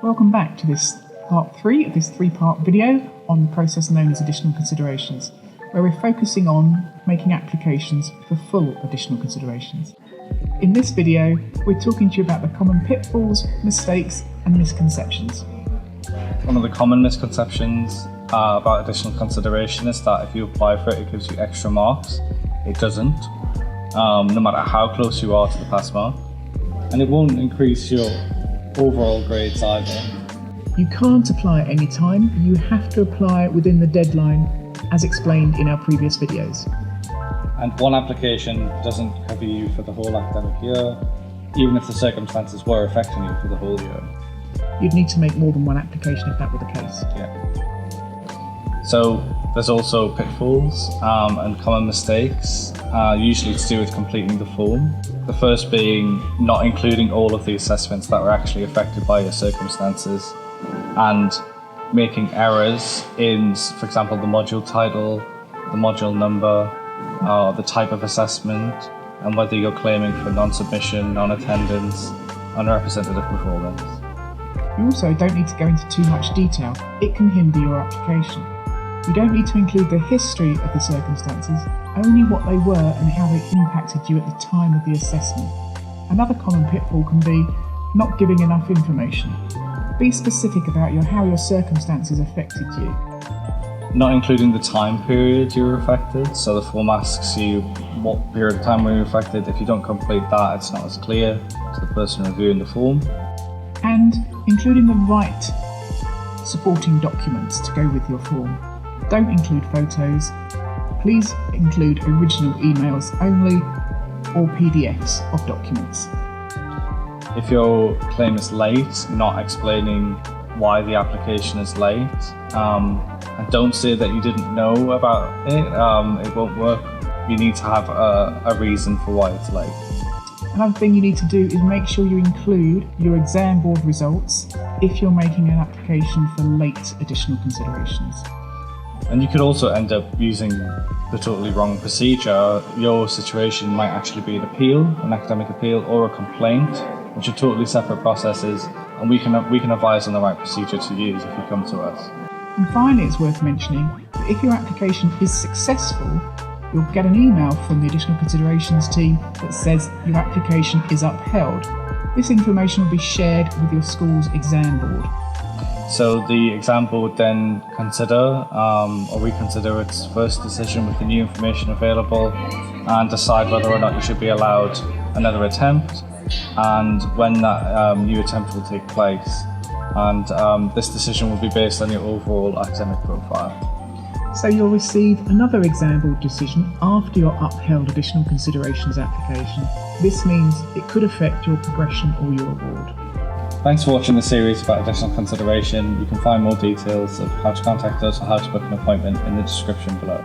Welcome back to this part 3 of this 3-part video on the process known as additional considerations, where we're focusing on making applications for full additional considerations. In this video, we're talking to you about the common pitfalls, mistakes and misconceptions. One of the common misconceptions about additional consideration is that if you apply for it, it gives you extra marks. It doesn't, no matter how close you are to the pass mark. And it won't increase your overall grades either. You can't apply at any time, you have to apply within the deadline as explained in our previous videos. And one application doesn't cover you for the whole academic year, even if the circumstances were affecting you for the whole year. You'd need to make more than one application if that were the case. Yeah. So there's also pitfalls and common mistakes, usually to do with completing the form. The first being not including all of the assessments that were actually affected by your circumstances and making errors in, for example, the module title, the module number, the type of assessment, and whether you're claiming for non-submission, non-attendance, unrepresentative performance. You also don't need to go into too much detail. It can hinder your application. You don't need to include the history of the circumstances, only what they were and how they impacted you at the time of the assessment. Another common pitfall can be not giving enough information. Be specific about how your circumstances affected you. Not including the time period you were affected, so the form asks you what period of time were you affected. If you don't complete that, it's not as clear to the person reviewing the form. And including the right supporting documents to go with your form. Don't include photos. Please include original emails only or PDFs of documents. If your claim is late, not explaining why the application is late, and don't say that you didn't know about it, it won't work. You need to have a reason for why it's late. Another thing you need to do is make sure you include your exam board results if you're making an application for late additional considerations. And you could also end up using the totally wrong procedure. Your situation might actually be an appeal, an academic appeal, or a complaint, which are totally separate processes, and we can advise on the right procedure to use if you come to us. And finally, it's worth mentioning that if your application is successful, you'll get an email from the additional considerations team that says your application is upheld. This information will be shared with your school's exam board. So the exam board then consider or reconsider its first decision with the new information available and decide whether or not you should be allowed another attempt and when that new attempt will take place. And this decision will be based on your overall academic profile. So you'll receive another exam board decision after your upheld additional considerations application. This means it could affect your progression or your award. Thanks for watching the series about additional consideration. You can find more details of how to contact us or how to book an appointment in the description below.